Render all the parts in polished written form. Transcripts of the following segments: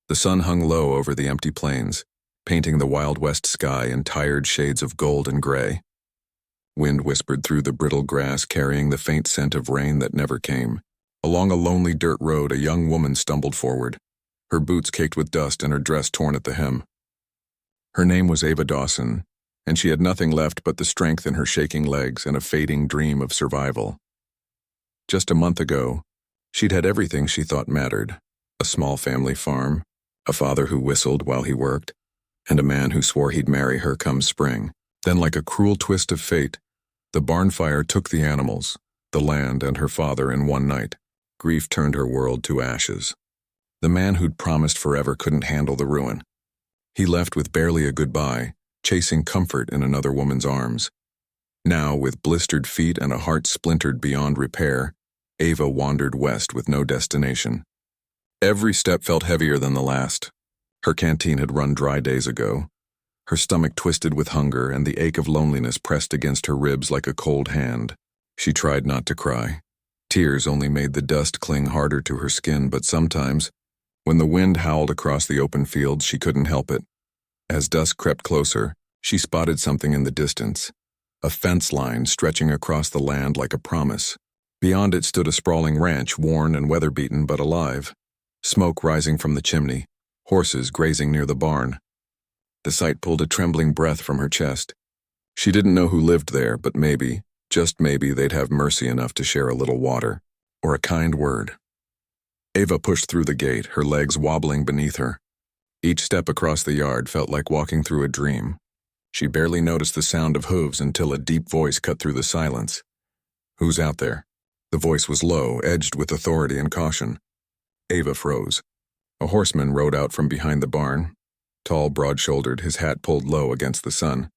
The sun hung low over the empty plains, painting the Wild West sky in tired shades of gold and gray. Wind whispered through the brittle grass, carrying the faint scent of rain that never came. Along a lonely dirt road, a young woman stumbled forward, her boots caked with dust and her dress torn at the hem. Her name was Ava Dawson, and she had nothing left but the strength in her shaking legs and a fading dream of survival. Just a month ago, she'd had everything she thought mattered: a small family farm, a father who whistled while he worked, and a man who swore he'd marry her come spring. Then, like a cruel twist of fate, the barn fire took the animals, the land, and her father in one night. Grief turned her world to ashes. The man who'd promised forever couldn't handle the ruin. He left with barely a goodbye, chasing comfort in another woman's arms. Now, with blistered feet and a heart splintered beyond repair, Ava wandered west with no destination. Every step felt heavier than the last. Her canteen had run dry days ago. Her stomach twisted with hunger, and the ache of loneliness pressed against her ribs like a cold hand. She tried not to cry. Tears only made the dust cling harder to her skin, but sometimes, when the wind howled across the open fields, she couldn't help it. As dusk crept closer, she spotted something in the distance, a fence line stretching across the land like a promise. Beyond it stood a sprawling ranch, worn and weather-beaten but alive. Smoke rising from the chimney, horses grazing near the barn. The sight pulled a trembling breath from her chest. She didn't know who lived there, but maybe, just maybe, they'd have mercy enough to share a little water, or a kind word. Ava pushed through the gate, her legs wobbling beneath her. Each step across the yard felt like walking through a dream. She barely noticed the sound of hooves until a deep voice cut through the silence. "Who's out there?" The voice was low, edged with authority and caution. Ava froze. A horseman rode out from behind the barn, tall, broad-shouldered, his hat pulled low against the sun.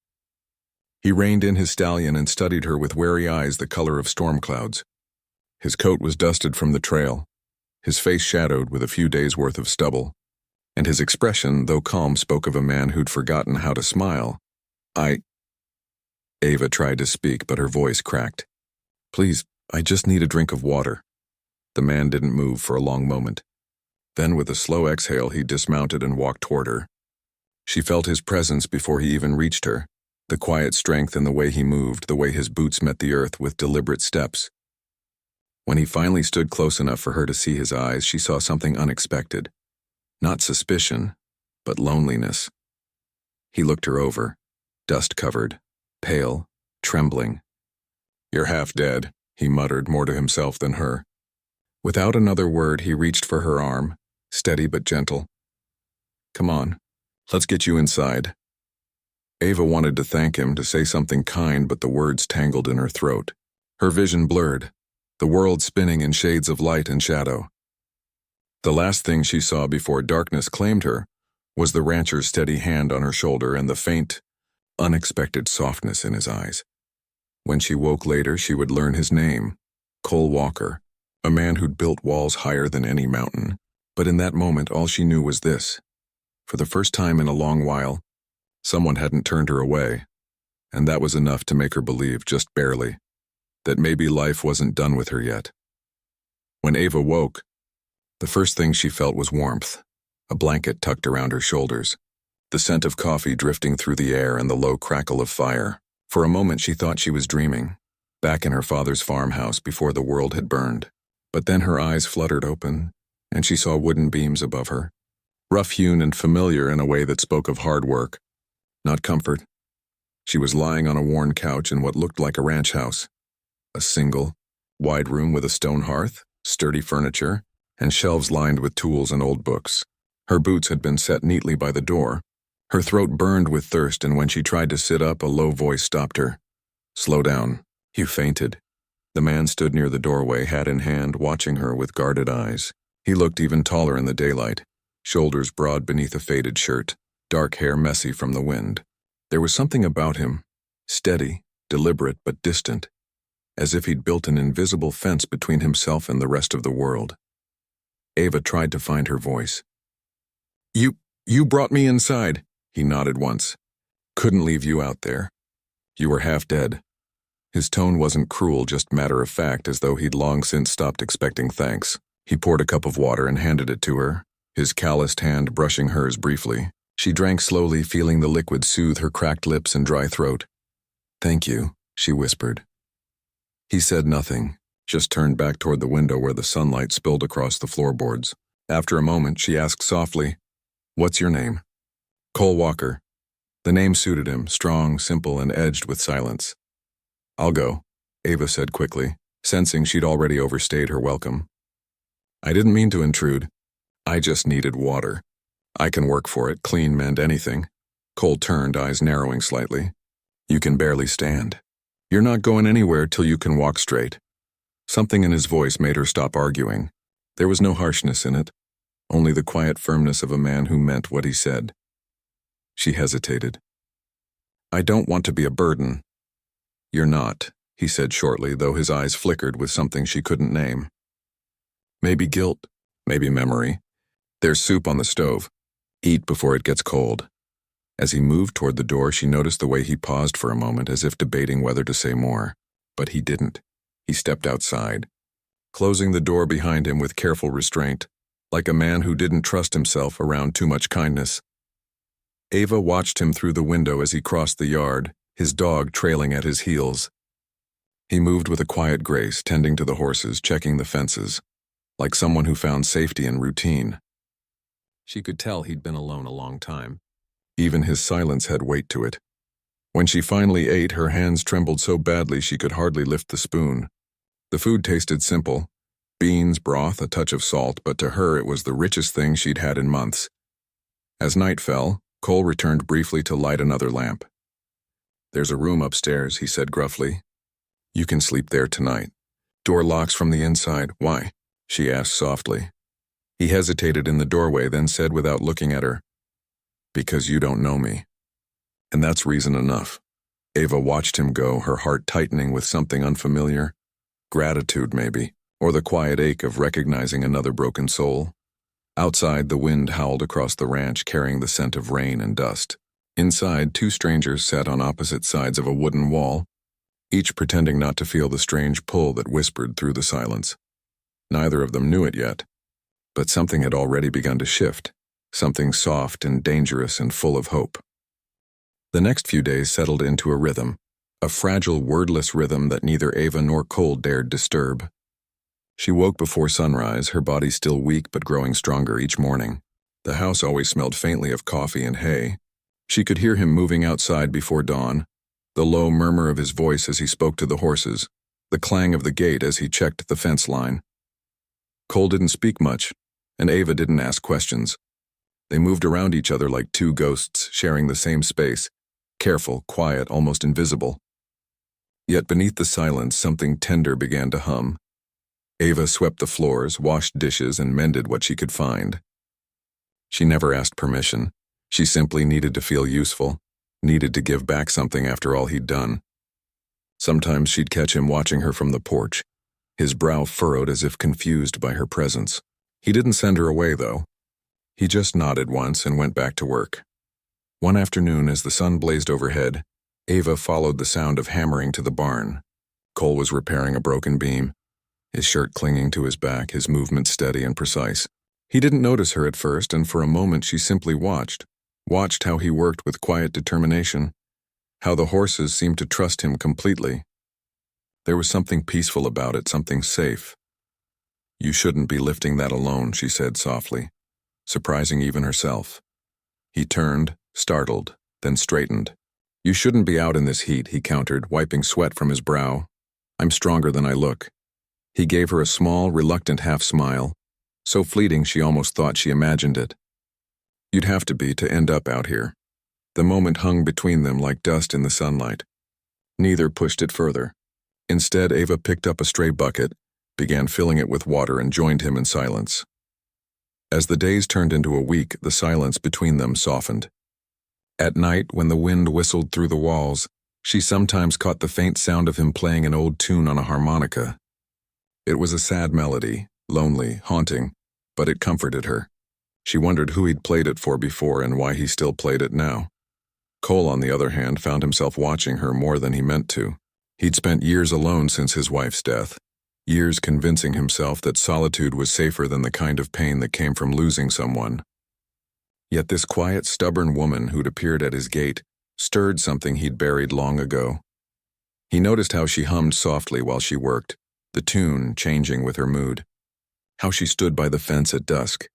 He reined in his stallion and studied her with wary eyes the color of storm clouds. His coat was dusted from the trail, his face shadowed with a few days' worth of stubble, and his expression, though calm, spoke of a man who'd forgotten how to smile. Ava tried to speak, but her voice cracked. "Please, I just need a drink of water." The man didn't move for a long moment. Then, with a slow exhale, he dismounted and walked toward her. She felt his presence before he even reached her, the quiet strength in the way he moved, the way his boots met the earth with deliberate steps. When he finally stood close enough for her to see his eyes, she saw something unexpected. Not suspicion, but loneliness. He looked her over, dust-covered, pale, trembling. "You're half dead," he muttered, more to himself than her. Without another word, he reached for her arm, steady but gentle. "Come on, let's get you inside." Ava wanted to thank him, to say something kind, but the words tangled in her throat. Her vision blurred, the world spinning in shades of light and shadow. The last thing she saw before darkness claimed her was the rancher's steady hand on her shoulder and the faint, unexpected softness in his eyes. When she woke later, she would learn his name, Cole Walker, a man who'd built walls higher than any mountain. But in that moment, all she knew was this. For the first time in a long while, someone hadn't turned her away, and that was enough to make her believe, just barely, that maybe life wasn't done with her yet. When Ava woke, the first thing she felt was warmth, a blanket tucked around her shoulders, the scent of coffee drifting through the air and the low crackle of fire. For a moment she thought she was dreaming, back in her father's farmhouse before the world had burned. But then her eyes fluttered open, and she saw wooden beams above her, rough-hewn and familiar in a way that spoke of hard work, not comfort. She was lying on a worn couch in what looked like a ranch house, a single, wide room with a stone hearth, sturdy furniture, and shelves lined with tools and old books. Her boots had been set neatly by the door. Her throat burned with thirst, and when she tried to sit up, a low voice stopped her. "Slow down. You fainted." The man stood near the doorway, hat in hand, watching her with guarded eyes. He looked even taller in the daylight, shoulders broad beneath a faded shirt, dark hair messy from the wind. There was something about him, steady, deliberate, but distant, as if he'd built an invisible fence between himself and the rest of the world. Ava tried to find her voice. You brought me inside," he nodded once. "Couldn't leave you out there. You were half dead." His tone wasn't cruel, just matter-of-fact, as though he'd long since stopped expecting thanks. He poured a cup of water and handed it to her, his calloused hand brushing hers briefly. She drank slowly, feeling the liquid soothe her cracked lips and dry throat. "Thank you," she whispered. He said nothing, just turned back toward the window where the sunlight spilled across the floorboards. After a moment, she asked softly, "What's your name?" "Cole Walker." The name suited him, strong, simple, and edged with silence. "I'll go," Ava said quickly, sensing she'd already overstayed her welcome. "I didn't mean to intrude. I just needed water. I can work for it, clean, mend anything." Cole turned, eyes narrowing slightly. "You can barely stand. You're not going anywhere till you can walk straight." Something in his voice made her stop arguing. There was no harshness in it, only the quiet firmness of a man who meant what he said. She hesitated. "I don't want to be a burden." "You're not," he said shortly, though his eyes flickered with something she couldn't name. "Maybe guilt, maybe memory. There's soup on the stove. Eat before it gets cold." As he moved toward the door, she noticed the way he paused for a moment, as if debating whether to say more. But he didn't. He stepped outside, closing the door behind him with careful restraint, like a man who didn't trust himself around too much kindness. Ava watched him through the window as he crossed the yard, his dog trailing at his heels. He moved with a quiet grace, tending to the horses, checking the fences, like someone who found safety in routine. She could tell he'd been alone a long time. Even his silence had weight to it. When she finally ate, her hands trembled so badly she could hardly lift the spoon. The food tasted simple: beans, broth, a touch of salt, but to her it was the richest thing she'd had in months. As night fell, Cole returned briefly to light another lamp. "There's a room upstairs," he said gruffly. "You can sleep there tonight. Door locks from the inside." "Why?" she asked softly. He hesitated in the doorway, then said without looking at her, "Because you don't know me." And that's reason enough. Ava watched him go, her heart tightening with something unfamiliar. Gratitude, maybe, or the quiet ache of recognizing another broken soul. Outside, the wind howled across the ranch, carrying the scent of rain and dust. Inside, two strangers sat on opposite sides of a wooden wall, each pretending not to feel the strange pull that whispered through the silence. Neither of them knew it yet, but something had already begun to shift, something soft and dangerous and full of hope. The next few days settled into a rhythm, a fragile, wordless rhythm that neither Ava nor Cole dared disturb. She woke before sunrise, her body still weak but growing stronger each morning. The house always smelled faintly of coffee and hay. She could hear him moving outside before dawn, the low murmur of his voice as he spoke to the horses, the clang of the gate as he checked the fence line. Cole didn't speak much, and Ava didn't ask questions. They moved around each other like two ghosts, sharing the same space, careful, quiet, almost invisible. Yet beneath the silence, something tender began to hum. Ava swept the floors, washed dishes, and mended what she could find. She never asked permission. She simply needed to feel useful, needed to give back something after all he'd done. Sometimes she'd catch him watching her from the porch, his brow furrowed as if confused by her presence. He didn't send her away, though. He just nodded once and went back to work. One afternoon, as the sun blazed overhead, Ava followed the sound of hammering to the barn. Cole was repairing a broken beam, his shirt clinging to his back, his movements steady and precise. He didn't notice her at first, and for a moment she simply watched how he worked with quiet determination, how the horses seemed to trust him completely. There was something peaceful about it, something safe. "You shouldn't be lifting that alone," she said softly, surprising even herself. He turned, startled, then straightened. "You shouldn't be out in this heat," he countered, wiping sweat from his brow. "I'm stronger than I look." He gave her a small, reluctant half-smile, so fleeting she almost thought she imagined it. "You'd have to be to end up out here." The moment hung between them like dust in the sunlight. Neither pushed it further. Instead, Ava picked up a stray bucket, began filling it with water, and joined him in silence. As the days turned into a week, the silence between them softened. At night, when the wind whistled through the walls, she sometimes caught the faint sound of him playing an old tune on a harmonica. It was a sad melody, lonely, haunting, but it comforted her. She wondered who he'd played it for before and why he still played it now. Cole, on the other hand, found himself watching her more than he meant to. He'd spent years alone since his wife's death, years convincing himself that solitude was safer than the kind of pain that came from losing someone. Yet this quiet, stubborn woman who'd appeared at his gate stirred something he'd buried long ago. He noticed how she hummed softly while she worked, the tune changing with her mood. How she stood by the fence at dusk,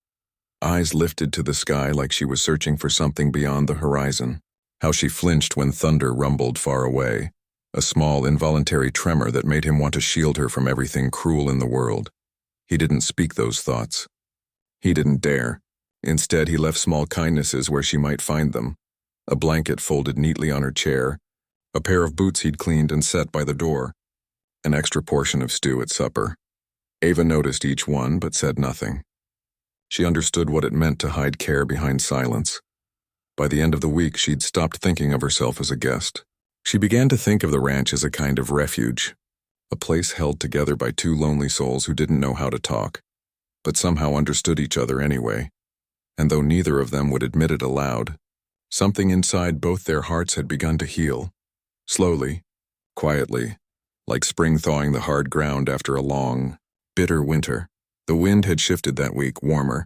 eyes lifted to the sky like she was searching for something beyond the horizon. How she flinched when thunder rumbled far away, a small, involuntary tremor that made him want to shield her from everything cruel in the world. He didn't speak those thoughts. He didn't dare. Instead, he left small kindnesses where she might find them. A blanket folded neatly on her chair, a pair of boots he'd cleaned and set by the door, an extra portion of stew at supper. Ava noticed each one but said nothing. She understood what it meant to hide care behind silence. By the end of the week, she'd stopped thinking of herself as a guest. She began to think of the ranch as a kind of refuge, a place held together by two lonely souls who didn't know how to talk, but somehow understood each other anyway. And though neither of them would admit it aloud, something inside both their hearts had begun to heal. Slowly, quietly, like spring thawing the hard ground after a long, bitter winter. The wind had shifted that week, warmer,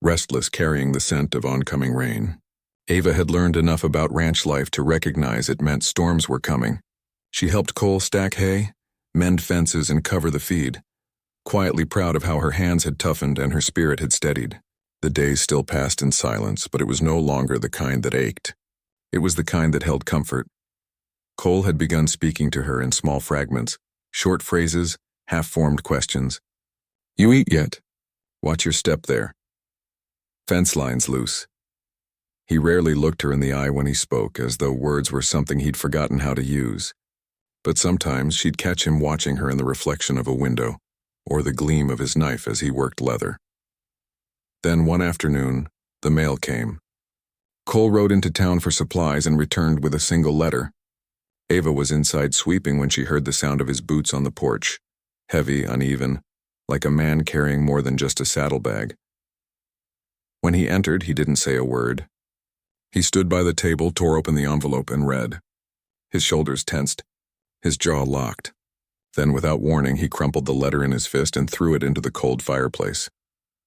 restless, carrying the scent of oncoming rain. Ava had learned enough about ranch life to recognize it meant storms were coming. She helped Cole stack hay, mend fences, and cover the feed, quietly proud of how her hands had toughened and her spirit had steadied. The days still passed in silence, but it was no longer the kind that ached. It was the kind that held comfort. Cole had begun speaking to her in small fragments, short phrases, half-formed questions. "You eat yet? Watch your step there. Fence line's loose." He rarely looked her in the eye when he spoke, as though words were something he'd forgotten how to use. But sometimes she'd catch him watching her in the reflection of a window, or the gleam of his knife as he worked leather. Then one afternoon, the mail came. Cole rode into town for supplies and returned with a single letter. Ava was inside sweeping when she heard the sound of his boots on the porch, heavy, uneven, like a man carrying more than just a saddlebag. When he entered, he didn't say a word. He stood by the table, tore open the envelope, and read. His shoulders tensed, his jaw locked. Then, without warning, he crumpled the letter in his fist and threw it into the cold fireplace.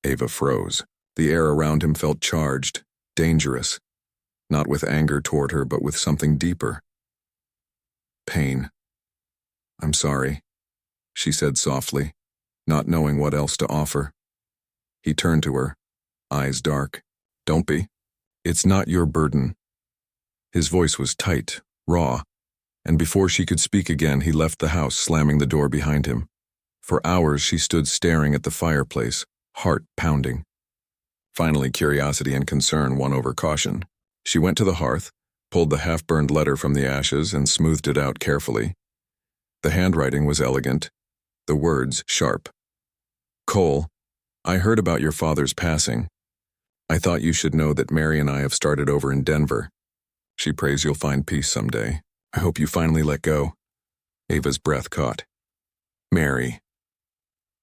Ava froze. The air around him felt charged, dangerous, not with anger toward her, but with something deeper. Pain. "I'm sorry," she said softly, not knowing what else to offer. He turned to her, eyes dark. "Don't be. It's not your burden." His voice was tight, raw, and before she could speak again, he left the house, slamming the door behind him. For hours, she stood staring at the fireplace, heart pounding. Finally, curiosity and concern won over caution. She went to the hearth, pulled the half-burned letter from the ashes, and smoothed it out carefully. The handwriting was elegant, the words sharp. "Cole, I heard about your father's passing. I thought you should know that Mary and I have started over in Denver. She prays you'll find peace someday. I hope you finally let go." Ava's breath caught. Mary.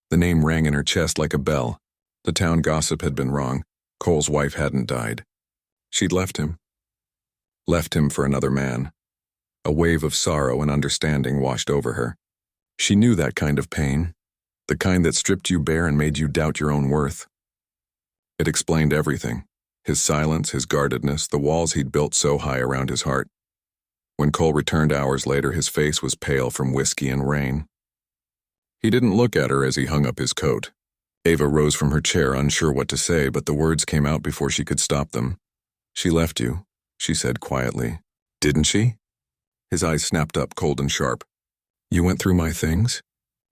The name rang in her chest like a bell. The town gossip had been wrong. Cole's wife hadn't died. She'd left him. Left him for another man. A wave of sorrow and understanding washed over her. She knew that kind of pain, the kind that stripped you bare and made you doubt your own worth. It explained everything. His silence, his guardedness, the walls he'd built so high around his heart. When Cole returned hours later, his face was pale from whiskey and rain. He didn't look at her as he hung up his coat. Ava rose from her chair, unsure what to say, but the words came out before she could stop them. "She left you," she said quietly. "Didn't she?" His eyes snapped up, cold and sharp. "You went through my things?"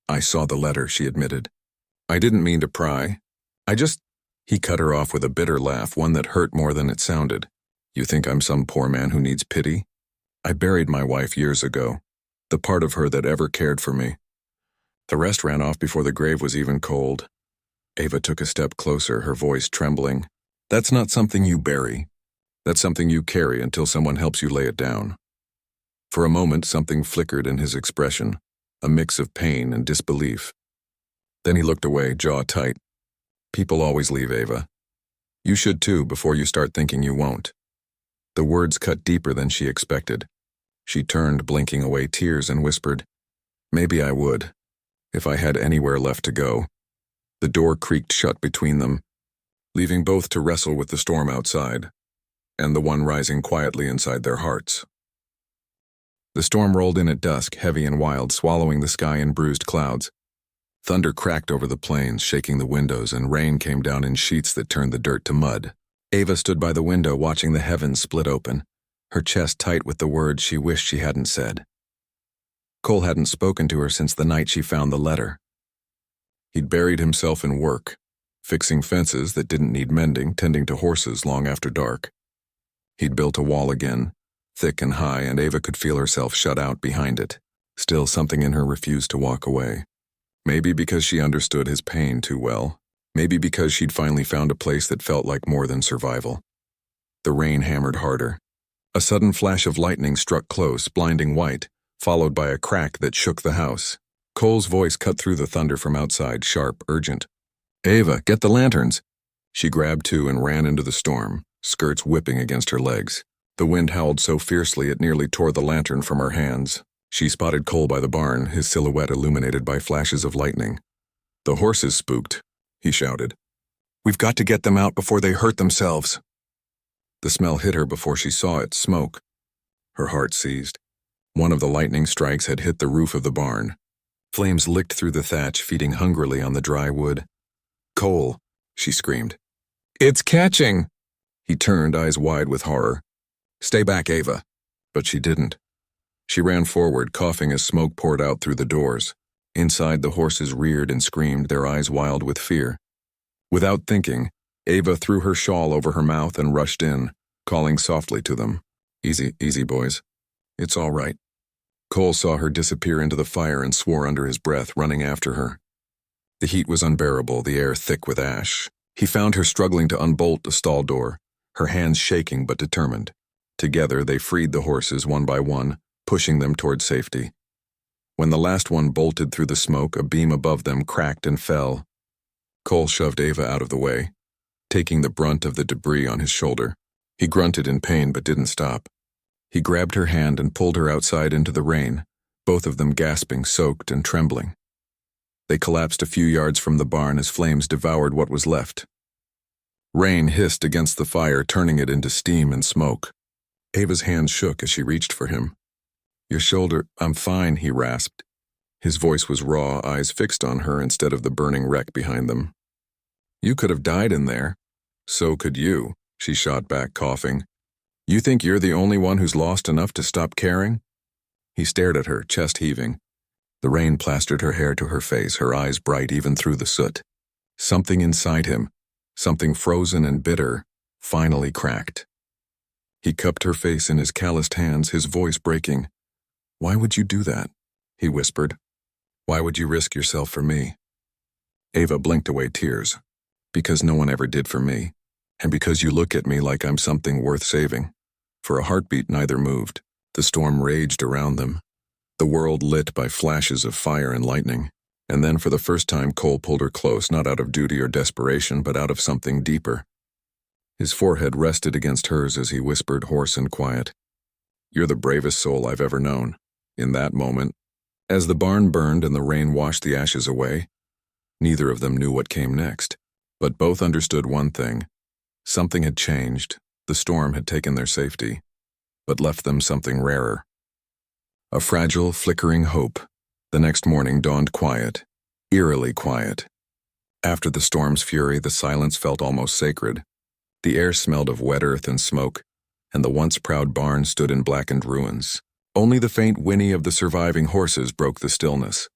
"I saw the letter," she admitted. "I didn't mean to pry. He cut her off with a bitter laugh, one that hurt more than it sounded. "You think I'm some poor man who needs pity? I buried my wife years ago, the part of her that ever cared for me. The rest ran off before the grave was even cold." Ava took a step closer, her voice trembling. "That's not something you bury. That's something you carry until someone helps you lay it down." For a moment, something flickered in his expression, a mix of pain and disbelief. Then he looked away, jaw tight. "People always leave, Ava. You should too, before you start thinking you won't." The words cut deeper than she expected. She turned, blinking away tears, and whispered, "Maybe I would, If I had anywhere left to go. The door creaked shut between them, leaving both to wrestle with the storm outside, and the one rising quietly inside their hearts. The storm rolled in at dusk, heavy and wild, swallowing the sky in bruised clouds. Thunder cracked over the plains, shaking the windows, and rain came down in sheets that turned the dirt to mud. Ava stood by the window, watching the heavens split open, her chest tight with the words she wished she hadn't said. Cole hadn't spoken to her since the night she found the letter. He'd buried himself in work, fixing fences that didn't need mending, tending to horses long after dark. He'd built a wall again, thick and high, and Ava could feel herself shut out behind it. Still, something in her refused to walk away. Maybe because she understood his pain too well. Maybe because she'd finally found a place that felt like more than survival. The rain hammered harder. A sudden flash of lightning struck close, blinding white, followed by a crack that shook the house. Cole's voice cut through the thunder from outside, sharp, urgent. "Ava, get the lanterns!" She grabbed two and ran into the storm, skirts whipping against her legs. The wind howled so fiercely it nearly tore the lantern from her hands. She spotted Cole by the barn, his silhouette illuminated by flashes of lightning. "The horses spooked," he shouted. "We've got to get them out before they hurt themselves." The smell hit her before she saw it, smoke. Her heart seized. One of the lightning strikes had hit the roof of the barn. Flames licked through the thatch, feeding hungrily on the dry wood. "Cole," she screamed. "It's catching!" He turned, eyes wide with horror. "Stay back, Ava." But she didn't. She ran forward, coughing as smoke poured out through the doors. Inside, the horses reared and screamed, their eyes wild with fear. Without thinking, Ava threw her shawl over her mouth and rushed in, calling softly to them. "Easy, easy, boys. It's all right." Cole saw her disappear into the fire and swore under his breath, running after her. The heat was unbearable, the air thick with ash. He found her struggling to unbolt the stall door, her hands shaking but determined. Together, they freed the horses one by one, pushing them toward safety. When the last one bolted through the smoke, a beam above them cracked and fell. Cole shoved Ava out of the way, taking the brunt of the debris on his shoulder. He grunted in pain but didn't stop. He grabbed her hand and pulled her outside into the rain, both of them gasping, soaked and trembling. They collapsed a few yards from the barn as flames devoured what was left. Rain hissed against the fire, turning it into steam and smoke. Ava's hand shook as she reached for him. "Your shoulder, I'm fine," he rasped. His voice was raw, eyes fixed on her instead of the burning wreck behind them. "You could have died in there." "So could you," she shot back, coughing. "You think you're the only one who's lost enough to stop caring?" He stared at her, chest heaving. The rain plastered her hair to her face, her eyes bright even through the soot. Something inside him, something frozen and bitter, finally cracked. He cupped her face in his calloused hands, his voice breaking. "Why would you do that?" he whispered. "Why would you risk yourself for me?" Ava blinked away tears. "Because no one ever did for me, and because you look at me like I'm something worth saving." For a heartbeat, neither moved. The storm raged around them, the world lit by flashes of fire and lightning. And then for the first time Cole pulled her close, not out of duty or desperation, but out of something deeper. His forehead rested against hers as he whispered, hoarse and quiet, "You're the bravest soul I've ever known." In that moment, as the barn burned and the rain washed the ashes away, neither of them knew what came next, but both understood one thing. Something had changed. The storm had taken their safety, but left them something rarer. A fragile, flickering hope. The next morning dawned quiet, eerily quiet. After the storm's fury, the silence felt almost sacred. The air smelled of wet earth and smoke, and the once proud barn stood in blackened ruins. Only the faint whinny of the surviving horses broke the stillness.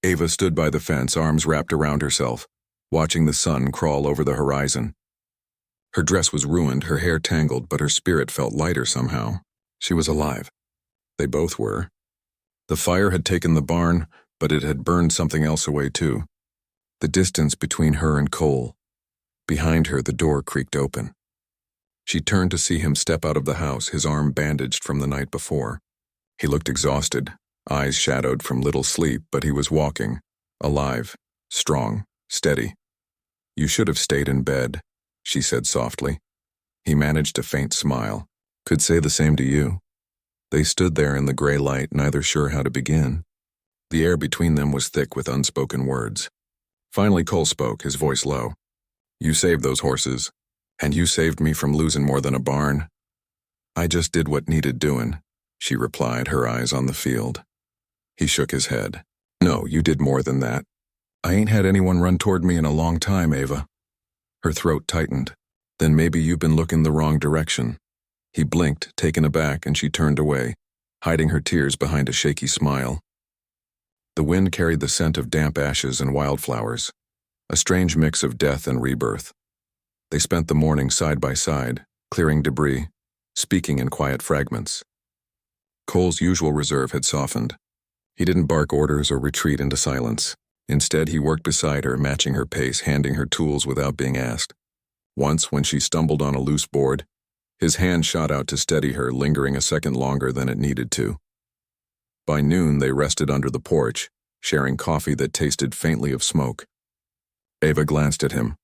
Ava stood by the fence, arms wrapped around herself, watching the sun crawl over the horizon. Her dress was ruined, her hair tangled, but her spirit felt lighter somehow. She was alive. They both were. The fire had taken the barn, but it had burned something else away too. The distance between her and Cole. Behind her, the door creaked open. She turned to see him step out of the house, his arm bandaged from the night before. He looked exhausted, eyes shadowed from little sleep, but he was walking, alive, strong, steady. "You should have stayed in bed," she said softly. He managed a faint smile. "Could say the same to you." They stood there in the gray light, neither sure how to begin. The air between them was thick with unspoken words. Finally Cole spoke, his voice low. "You saved those horses, and you saved me from losing more than a barn." "I just did what needed doing," she replied, her eyes on the field. He shook his head. "No, you did more than that. I ain't had anyone run toward me in a long time, Ava." Her throat tightened. "Then maybe you've been looking the wrong direction." He blinked, taken aback, and she turned away, hiding her tears behind a shaky smile. The wind carried the scent of damp ashes and wildflowers, a strange mix of death and rebirth. They spent the morning side by side, clearing debris, speaking in quiet fragments. Cole's usual reserve had softened. He didn't bark orders or retreat into silence. Instead, he worked beside her, matching her pace, handing her tools without being asked. Once, when she stumbled on a loose board, his hand shot out to steady her, lingering a second longer than it needed to. By noon, they rested under the porch, sharing coffee that tasted faintly of smoke. Ava glanced at him,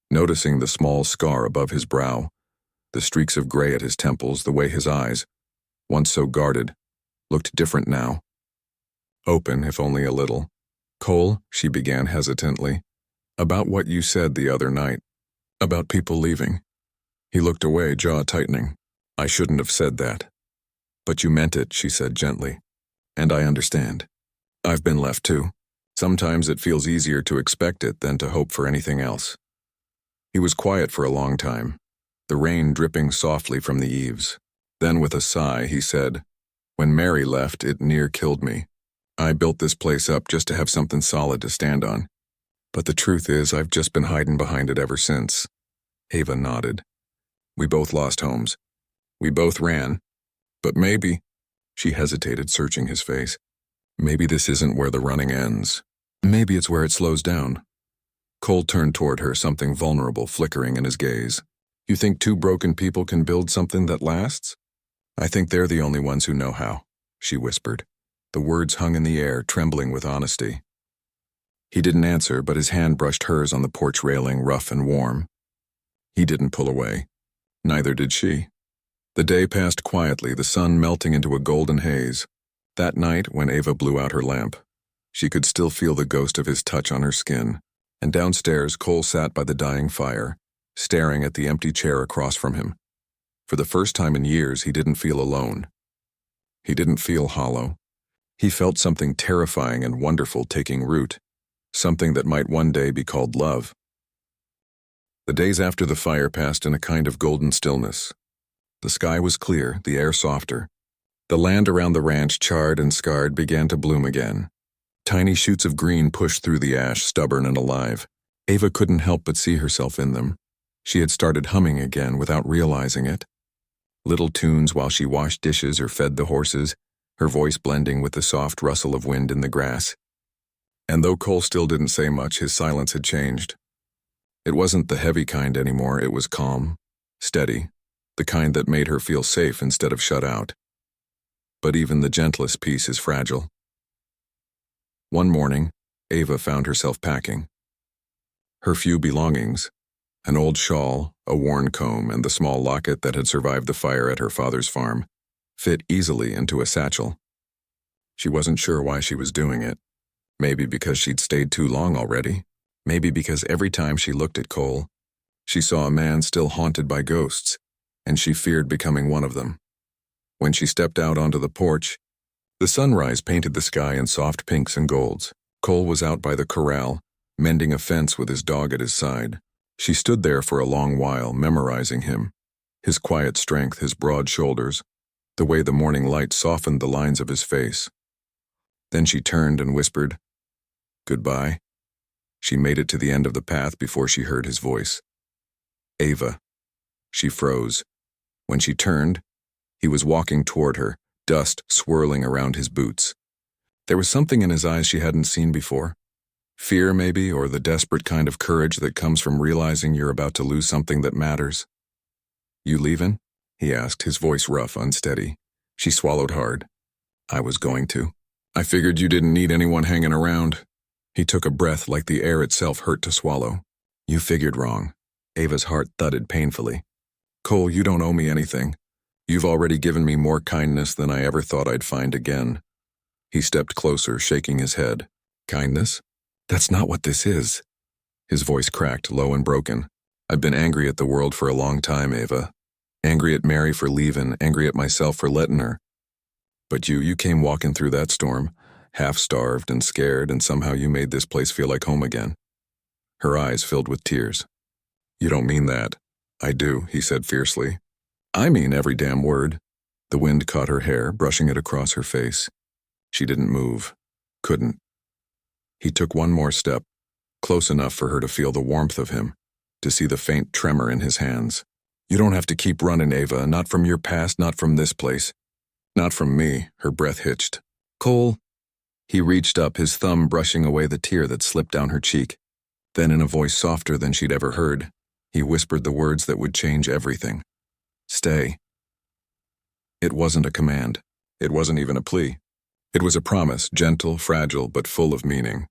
noticing the small scar above his brow, the streaks of gray at his temples, the way his eyes, once so guarded, looked different now. Open, if only a little. "Cole," she began hesitantly, "about what you said the other night, about people leaving." He looked away, jaw tightening. "I shouldn't have said that." "But you meant it," she said gently. "And I understand. I've been left too. Sometimes it feels easier to expect it than to hope for anything else." He was quiet for a long time, the rain dripping softly from the eaves. Then with a sigh, he said, "When Mary left, it near killed me. I built this place up just to have something solid to stand on. But the truth is, I've just been hiding behind it ever since." Ava nodded. "We both lost homes. We both ran. But maybe," she hesitated, searching his face, "maybe this isn't where the running ends. Maybe it's where it slows down." Cole turned toward her, something vulnerable flickering in his gaze. "You think two broken people can build something that lasts?" "I think they're the only ones who know how," she whispered. The words hung in the air, trembling with honesty. He didn't answer, but his hand brushed hers on the porch railing, rough and warm. He didn't pull away. Neither did she. The day passed quietly, the sun melting into a golden haze. That night, when Ava blew out her lamp, she could still feel the ghost of his touch on her skin, and downstairs Cole sat by the dying fire, staring at the empty chair across from him. For the first time in years, he didn't feel alone. He didn't feel hollow. He felt something terrifying and wonderful taking root, something that might one day be called love. The days after the fire passed in a kind of golden stillness. The sky was clear, the air softer. The land around the ranch, charred and scarred, began to bloom again. Tiny shoots of green pushed through the ash, stubborn and alive. Ava couldn't help but see herself in them. She had started humming again without realizing it. Little tunes while she washed dishes or fed the horses, her voice blending with the soft rustle of wind in the grass. And though Cole still didn't say much, his silence had changed. It wasn't the heavy kind anymore, it was calm, steady, the kind that made her feel safe instead of shut out. But even the gentlest peace is fragile. One morning, Ava found herself packing. Her few belongings, an old shawl, a worn comb, and the small locket that had survived the fire at her father's farm, fit easily into a satchel. She wasn't sure why she was doing it. Maybe because she'd stayed too long already. Maybe because every time she looked at Cole, she saw a man still haunted by ghosts, and she feared becoming one of them. When she stepped out onto the porch, the sunrise painted the sky in soft pinks and golds. Cole was out by the corral, mending a fence with his dog at his side. She stood there for a long while, memorizing him, his quiet strength, his broad shoulders, the way the morning light softened the lines of his face. Then she turned and whispered, "Goodbye." She made it to the end of the path before she heard his voice. "Ava." She froze. When she turned, he was walking toward her, dust swirling around his boots. There was something in his eyes she hadn't seen before. Fear, maybe, or the desperate kind of courage that comes from realizing you're about to lose something that matters. "You leavin'?" he asked, his voice rough, unsteady. She swallowed hard. "I was going to. I figured you didn't need anyone hanging around." He took a breath like the air itself hurt to swallow. "You figured wrong." Ava's heart thudded painfully. "Cole, you don't owe me anything. You've already given me more kindness than I ever thought I'd find again." He stepped closer, shaking his head. Kindness? That's not what this is. His voice cracked, low and broken. I've been angry at the world for a long time, Ava. Angry at Mary for leaving, angry at myself for letting her. But you came walking through that storm, half-starved and scared, and somehow you made this place feel like home again. Her eyes filled with tears. You don't mean that. I do, he said fiercely. I mean every damn word. The wind caught her hair, brushing it across her face. She didn't move. Couldn't. He took one more step, close enough for her to feel the warmth of him, to see the faint tremor in his hands. You don't have to keep running, Ava, not from your past, not from this place. Not from me, her breath hitched. Cole. He reached up, his thumb brushing away the tear that slipped down her cheek. Then in a voice softer than she'd ever heard, he whispered the words that would change everything. Stay. It wasn't a command. It wasn't even a plea. It was a promise, gentle, fragile, but full of meaning.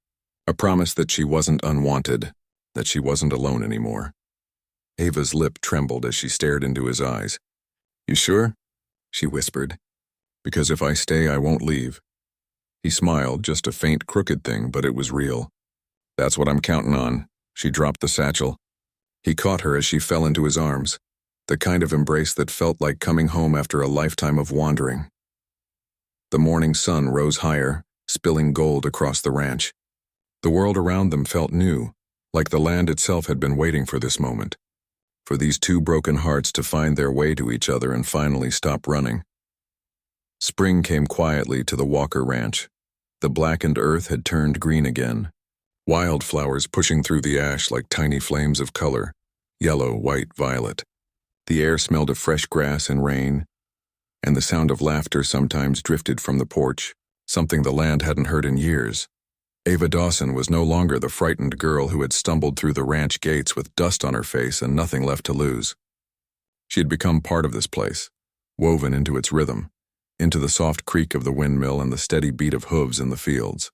A promise that she wasn't unwanted, that she wasn't alone anymore. Ava's lip trembled as she stared into his eyes. You sure? She whispered. Because if I stay, I won't leave. He smiled, just a faint, crooked thing, but it was real. That's what I'm counting on. She dropped the satchel. He caught her as she fell into his arms, the kind of embrace that felt like coming home after a lifetime of wandering. The morning sun rose higher, spilling gold across the ranch. The world around them felt new, like the land itself had been waiting for this moment, for these two broken hearts to find their way to each other and finally stop running. Spring came quietly to the Walker Ranch. The blackened earth had turned green again, wildflowers pushing through the ash like tiny flames of color, yellow, white, violet. The air smelled of fresh grass and rain, and the sound of laughter sometimes drifted from the porch, something the land hadn't heard in years. Ava Dawson was no longer the frightened girl who had stumbled through the ranch gates with dust on her face and nothing left to lose. She had become part of this place, woven into its rhythm, into the soft creak of the windmill and the steady beat of hooves in the fields.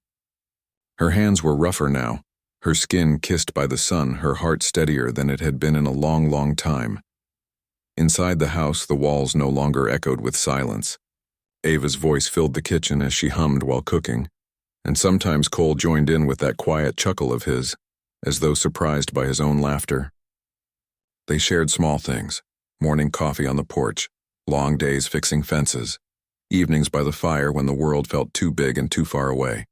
Her hands were rougher now, her skin kissed by the sun, her heart steadier than it had been in a long, long time. Inside the house, the walls no longer echoed with silence. Ava's voice filled the kitchen as she hummed while cooking, and sometimes Cole joined in with that quiet chuckle of his, as though surprised by his own laughter. They shared small things, morning coffee on the porch, long days fixing fences, evenings by the fire when the world felt too big and too far away.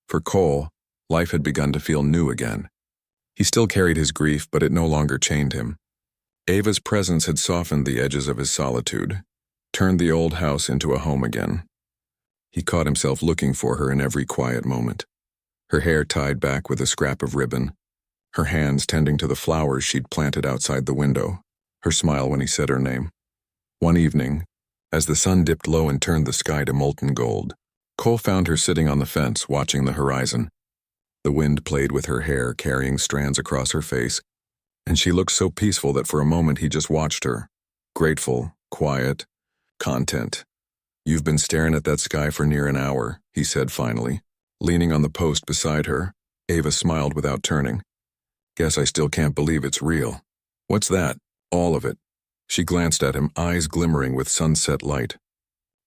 For Cole, life had begun to feel new again. He still carried his grief, but it no longer chained him. Ava's presence had softened the edges of his solitude, turned the old house into a home again. He caught himself looking for her in every quiet moment, her hair tied back with a scrap of ribbon, her hands tending to the flowers she'd planted outside the window, her smile when he said her name. One evening, as the sun dipped low and turned the sky to molten gold, Cole found her sitting on the fence, watching the horizon. The wind played with her hair, carrying strands across her face, and she looked so peaceful that for a moment he just watched her, grateful, quiet, content. You've been staring at that sky for near an hour, he said finally. Leaning on the post beside her, Ava smiled without turning. Guess I still can't believe it's real. What's that? All of it. She glanced at him, eyes glimmering with sunset light.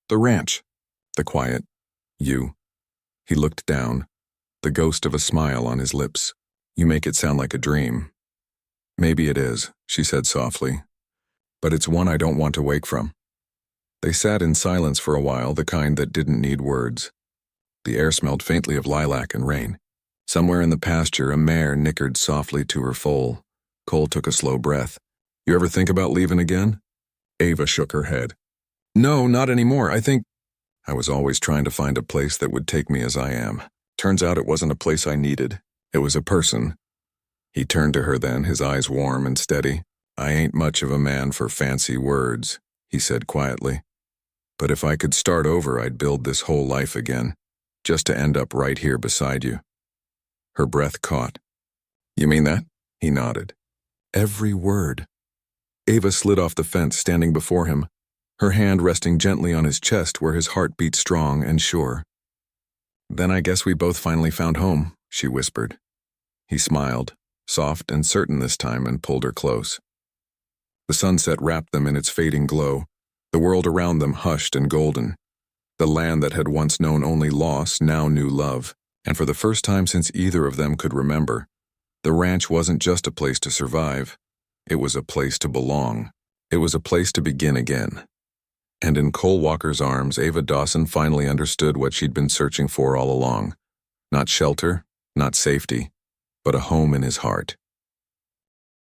The ranch. The quiet. You. He looked down, the ghost of a smile on his lips. You make it sound like a dream. Maybe it is, she said softly, but it's one I don't want to wake from. They sat in silence for a while, the kind that didn't need words. The air smelled faintly of lilac and rain. Somewhere in the pasture, a mare nickered softly to her foal. Cole took a slow breath. You ever think about leaving again? Ava shook her head. No, not anymore. I was always trying to find a place that would take me as I am. Turns out it wasn't a place I needed. It was a person. He turned to her then, his eyes warm and steady. I ain't much of a man for fancy words, he said quietly. But if I could start over, I'd build this whole life again, just to end up right here beside you. Her breath caught. You mean that? He nodded. Every word. Ava slid off the fence, standing before him, her hand resting gently on his chest where his heart beat strong and sure. Then I guess we both finally found home, she whispered. He smiled, soft and certain this time, and pulled her close. The sunset wrapped them in its fading glow, the world around them hushed and golden. The land that had once known only loss now knew love, and for the first time since either of them could remember, the ranch wasn't just a place to survive, it was a place to belong. It was a place to begin again. And in Cole Walker's arms, Ava Dawson finally understood what she'd been searching for all along. Not shelter, not safety, but a home in his heart.